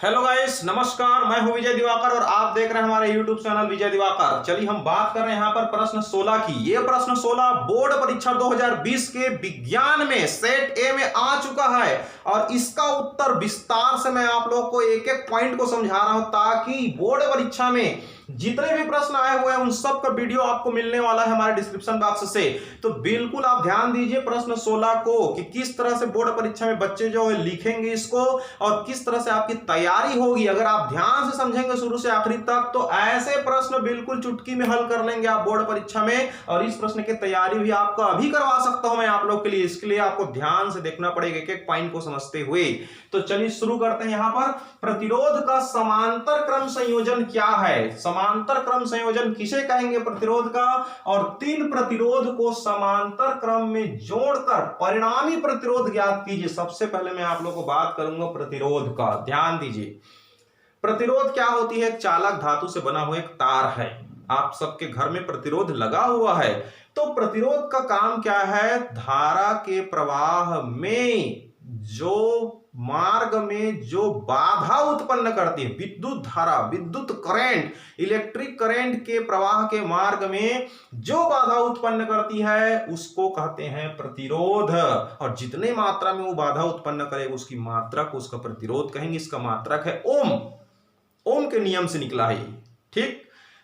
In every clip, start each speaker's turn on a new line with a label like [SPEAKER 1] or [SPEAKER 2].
[SPEAKER 1] Hello guys, नमस्कार। मैं हूं विजय दिवाकर और आप देख रहे हैं हमारे यूट्यूब चैनल विजय दिवाकर। चलिए हम बात कर रहे हैं यहाँ पर प्रश्न 16 की। ये प्रश्न 16 बोर्ड परीक्षा 2020 के विज्ञान में सेट ए में आ चुका है और इसका उत्तर विस्तार से मैं आप लोगों को एक एक पॉइंट को समझा रहा हूं ताकि बोर्ड परीक्षा में जितने भी प्रश्न आए हुए हैं उन सब का वीडियो आपको मिलने वाला है हमारे डिस्क्रिप्शन बॉक्स से। तो बिल्कुल आप ध्यान दीजिए प्रश्न 16 को कि किस तरह से बोर्ड परीक्षा में बच्चे जो है लिखेंगे इसको और किस तरह से आपकी तैयारी होगी। अगर आप ध्यान से समझेंगे शुरू से आखिरी तक तो ऐसे प्रश्न बिल्कुल चुटकी में हल कर लेंगे आप बोर्ड परीक्षा में। और इस प्रश्न की तैयारी भी आपको अभी करवा सकता हूं मैं आप लोग के लिए। इसके लिए आपको ध्यान से देखना पड़ेगा एक एक पॉइंट को समझते हुए। तो चलिए शुरू करते हैं। यहां पर प्रतिरोध का समांतर क्रम संयोजन क्या है? समांतर क्रम संयोजन किसे कहेंगे प्रतिरोध का? और तीन प्रतिरोध को समांतर क्रम में जोड़कर परिणामी प्रतिरोध ज्ञात कीजिए। सबसे पहले मैं आप लोगों को बात करूंगा प्रतिरोध का। ध्यान दीजिए प्रतिरोध क्या होती है? चालक धातु से बना हुआ एक तार है। आप सबके घर में प्रतिरोध लगा हुआ है। तो प्रतिरोध का काम क्या है? धारा के प्रवाह में जो मार्ग में जो बाधा उत्पन्न करती है, विद्युत धारा, विद्युत करंट, इलेक्ट्रिक करंट के प्रवाह के मार्ग में जो बाधा उत्पन्न करती है उसको कहते हैं प्रतिरोध। और जितने मात्रा में वो बाधा उत्पन्न करेगा उसकी मात्रा को उसका प्रतिरोध कहेंगे। इसका मात्रक है ओम। ओम के नियम से निकला है। ठीक,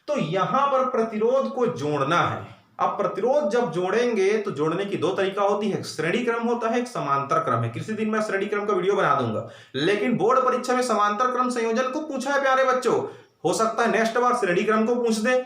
[SPEAKER 1] तो यहां पर प्रतिरोध को जोड़ना है। अब प्रतिरोध जब जोड़ेंगे तो जोड़ने की दो तरीका होती है, श्रेणी क्रम होता है, एक समांतर क्रम है। किसी दिन मैं श्रेणी क्रम का वीडियो बना दूंगा, लेकिन बोर्ड परीक्षा में समांतर क्रम संयोजन को पूछा है प्यारे बच्चों। हो सकता है नेक्स्ट बार श्रेणी क्रम को पूछ दे,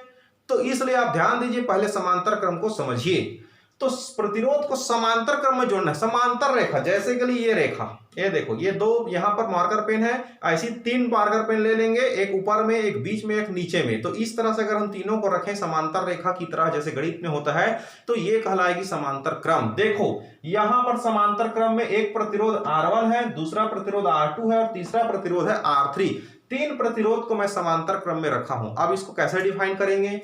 [SPEAKER 1] तो इसलिए आप ध्यान दीजिए, पहले समांतर क्रम को समझिए। तो प्रतिरोध को समांतर क्रम में जोड़ना है। समांतर रेखा जैसे कि ये रेखा, ये देखो, ये दो यहां पर मार्कर पेन है, ऐसी तीन मार्कर पेन ले लेंगे, एक ऊपर में, एक बीच में, एक नीचे में। तो इस तरह से अगर हम तीनों को रखें समांतर रेखा की तरह जैसे गणित में होता है तो ये कहलाएगी समांतर क्रम। देखो यहां पर समांतर क्रम में एक प्रतिरोध R1 है, दूसरा प्रतिरोध R2 है और तीसरा प्रतिरोध है R3। तीन प्रतिरोध को मैं समांतर क्रम में रखा हूं। अब इसको कैसे डिफाइन करेंगे?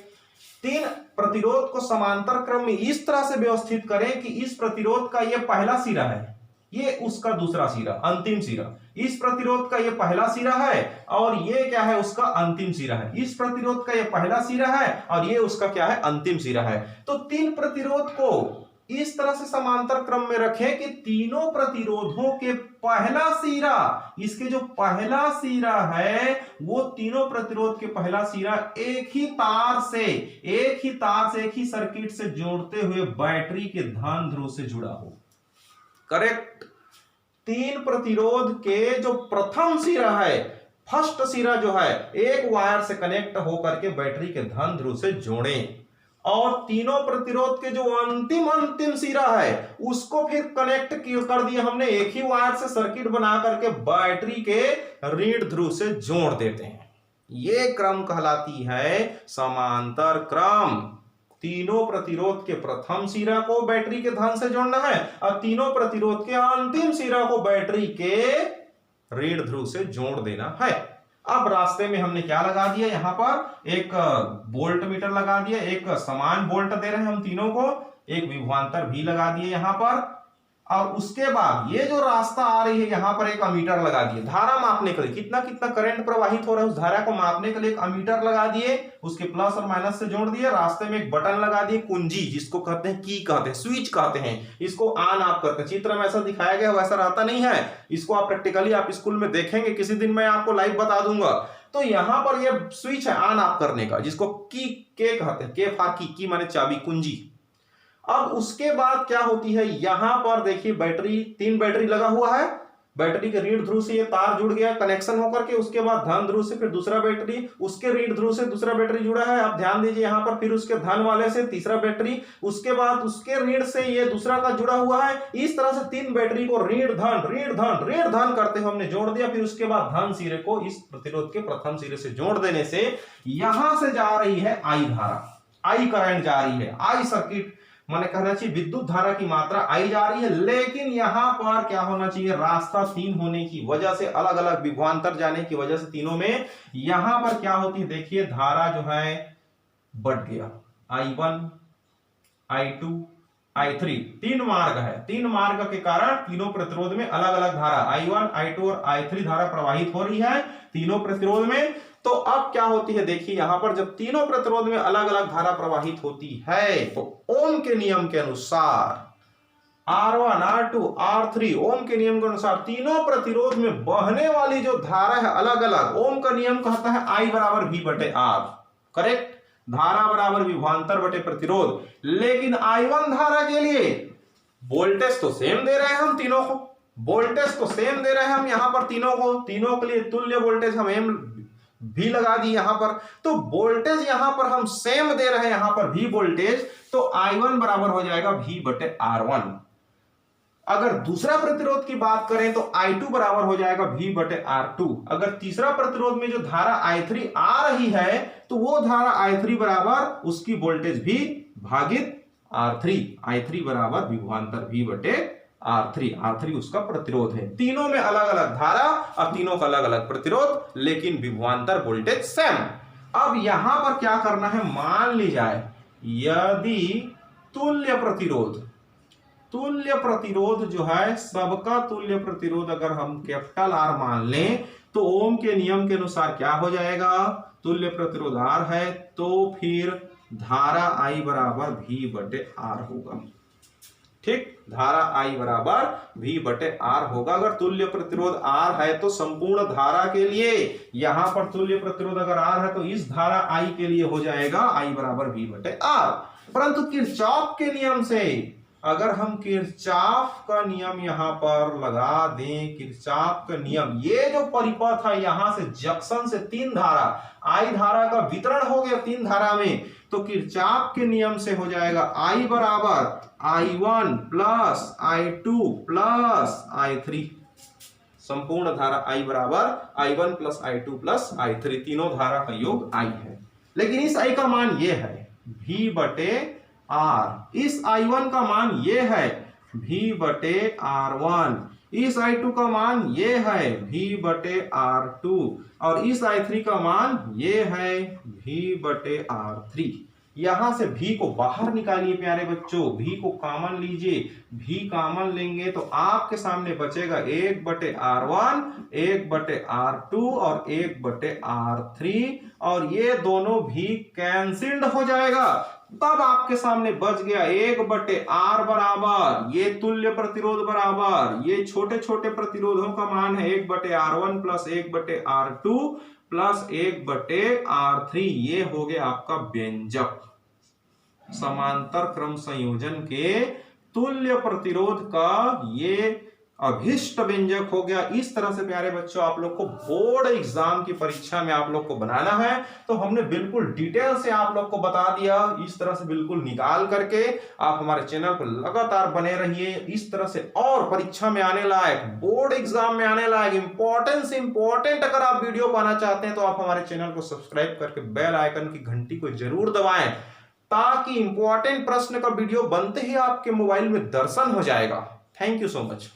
[SPEAKER 1] तीन प्रतिरोध को समांतर क्रम में इस तरह से व्यवस्थित करें कि इस प्रतिरोध का यह पहला सिरा है, ये उसका दूसरा सिरा, अंतिम सिरा। इस प्रतिरोध का ये पहला सिरा है और ये क्या है? उसका अंतिम सिरा है। इस प्रतिरोध का ये पहला सिरा है और ये उसका क्या है? अंतिम सिरा है। तो तीन प्रतिरोध को इस तरह से समांतर क्रम में रखें कि तीनों प्रतिरोधों के पहला सिरा, इसके जो पहला सिरा है वो तीनों प्रतिरोध के पहला सिरा एक ही तार से, एक ही सर्किट से जोड़ते हुए बैटरी के धन ध्रुव से जुड़ा हो। करेक्ट। तीन प्रतिरोध के जो प्रथम सिरा है, फर्स्ट सिरा जो है, एक वायर से कनेक्ट होकर के बैटरी के धन ध्रुव से जोड़ें और तीनों प्रतिरोध के जो अंतिम सिरा है उसको फिर कनेक्ट कर दिया हमने एक ही वायर से, सर्किट बना करके बैटरी के ऋण ध्रुव से जोड़ देते हैं। यह क्रम कहलाती है समांतर क्रम। तीनों प्रतिरोध के प्रथम सिरा को बैटरी के धन से जोड़ना है और तीनों प्रतिरोध के अंतिम सिरा को बैटरी के ऋण ध्रुव से जोड़ देना है। अब रास्ते में हमने क्या लगा दिया? यहां पर एक वोल्ट मीटर लगा दिया, एक समान वोल्ट दे रहे हैं हम तीनों को, एक विभवांतर भी लगा दिए यहां पर। और उसके बाद ये जो रास्ता आ रही है यहां पर एक अमीटर लगा दिए धारा मापने के लिए, कितना कितना करंट प्रवाहित हो रहा है उस धारा को मापने के लिए एक अमीटर लगा दिए, उसके प्लस और माइनस से जोड़ दिए। रास्ते में एक बटन लगा दिए, कुंजी, जिसको कहते हैं की कहते हैं, स्विच कहते हैं। इसको ऑन ऑफ करते हैं। चित्र में ऐसा दिखाया गया वैसा रहता नहीं है, इसको आप प्रैक्टिकली आप स्कूल में देखेंगे, किसी दिन मैं आपको लाइव बता दूंगा। तो यहां पर ये स्विच है ऑन ऑफ करने का, जिसको की के कहते हैं, के फॉर की माने चाबी, कुंजी। अब उसके बाद क्या होती है? यहां पर देखिए बैटरी, तीन बैटरी लगा हुआ है, बैटरी के ऋण ध्रुव से ये तार जुड़ गया कनेक्शन होकर के, उसके बाद धन ध्रुव से फिर दूसरा बैटरी, उसके ऋण ध्रुव से दूसरा बैटरी जुड़ा है। आप ध्यान दीजिए यहां पर, फिर उसके धन वाले से तीसरा बैटरी, उसके बाद उसके ऋण से ये दूसरा का जुड़ा हुआ है। इस तरह से तीन बैटरी को ऋण धन करते हुए हमने जोड़ दिया। फिर उसके बाद धन सिरे को इस प्रतिरोध के प्रथम सिरे से जोड़ देने से यहां से जा रही है आई धारा, आई करंट जा रही है, आई सर्किट माने कहना चाहिए विद्युत धारा की मात्रा आई जा रही है। लेकिन यहां पर क्या होना चाहिए? रास्ता तीन होने की वजह से, अलग अलग विभवांतर जाने की वजह से तीनों में यहां पर क्या होती है? देखिए धारा जो है बढ़ गया, I1 I2 I3 तीन मार्ग है, तीन मार्ग के कारण तीनों प्रतिरोध में अलग अलग धारा I1, I2 और I3 धारा प्रवाहित हो रही है तीनों प्रतिरोध में। तो अब क्या होती है, देखिए यहां पर जब तीनों प्रतिरोध में अलग अलग धारा प्रवाहित होती है तो ओम के नियम के अनुसार R1, R2, R3 ओम के नियम के अनुसार तीनों प्रतिरोध में बहने वाली जो धारा है अलग अलग, ओम का नियम कहता है I बराबर V बटे R, करेक्ट, धारा बराबर विभवांतर बटे प्रतिरोध। लेकिन I1 धारा के लिए वोल्टेज तो सेम दे रहे हैं हम तीनों को, वोल्टेज तो सेम दे रहे हैं हम यहां पर तीनों को, तीनों के लिए तुल्य वोल्टेज हम एम भी लगा दी यहां पर, तो वोल्टेज यहां पर हम सेम दे रहे हैं यहां पर भी वोल्टेज, तो I1 बराबर हो जाएगा V बटे R1। अगर दूसरा प्रतिरोध की बात करें तो I2 बराबर हो जाएगा V बटे R2। अगर तीसरा प्रतिरोध में जो धारा I3 आ रही है तो वो धारा I3 बराबर उसकी वोल्टेज भी भागित R3, I3 बराबर विभवांतर V बटे R3, R3 उसका प्रतिरोध है। तीनों में अलग अलग धारा और तीनों का अलग अलग प्रतिरोध, लेकिन विभवांतर वोल्टेज सेम। अब यहां पर क्या करना है, मान ली जाए यदि तुल्य प्रतिरोध जो है, सबका तुल्य प्रतिरोध अगर हम कैपिटल R मान लें तो ओम के नियम के अनुसार क्या हो जाएगा, तुल्य प्रतिरोध R है तो फिर धारा I बराबर V बटे R होगा। ठीक, धारा I बराबर V बटे R होगा। अगर तुल्य प्रतिरोध R है तो संपूर्ण धारा के लिए यहां पर तुल्य प्रतिरोध अगर R है तो इस धारा I के लिए हो जाएगा I बराबर V बटे R। परंतु किरचॉफ के नियम से अगर हम किरचॉफ का नियम यहां पर लगा दें, किरचॉफ का नियम, ये जो परिपथ है यहां से जंक्शन से तीन धारा I धारा का वितरण हो गया तीन धारा में, तो किरचॉफ के नियम से हो जाएगा I बराबर I1 plus I2 plus I3। संपूर्ण धारा I बराबर I1 plus I2 plus I3, तीनों धारा का योग I है। लेकिन इस I का मान ये है V बटे R, इस I1 का मान ये है V बटे R1, इस I2 का मान ये है V बटे R2 और इस I3 का मान ये है V बटे R3। यहां से V को बाहर निकालिए प्यारे बच्चों, V को कॉमन लीजिए, V कॉमन लेंगे तो आपके सामने बचेगा 1 बटे R1, 1 बटे R2 और 1 बटे R3 और ये दोनों भी कैंसिल्ड हो जाएगा। तब आपके सामने बच गया 1 बटे R बराबर ये तुल्य प्रतिरोध बराबर ये छोटे छोटे प्रतिरोधों का मान है 1 बटे R1 प्लस 1 बटे R2 प्लस 1 बटे R3। ये हो गया आपका व्यंजक, समांतर क्रम संयोजन के तुल्य प्रतिरोध का ये अभिष्ट व्यंजक हो गया। इस तरह से प्यारे बच्चों आप लोग को बोर्ड एग्जाम की परीक्षा में आप लोग को बनाना है, तो हमने बिल्कुल डिटेल से आप लोग को बता दिया। इस तरह से बिल्कुल निकाल करके आप हमारे चैनल पर लगातार बने रहिए। इस तरह से और परीक्षा में आने लायक, बोर्ड एग्जाम में आने लायक इंपॉर्टेंट अगर आप वीडियो पाना चाहते हैं तो आप हमारे चैनल को सब्सक्राइब करके बेल आइकन की घंटी को जरूर दबाएं, ताकि इंपॉर्टेंट प्रश्न का वीडियो बनते ही आपके मोबाइल में दर्शन हो जाएगा। Thank you so much.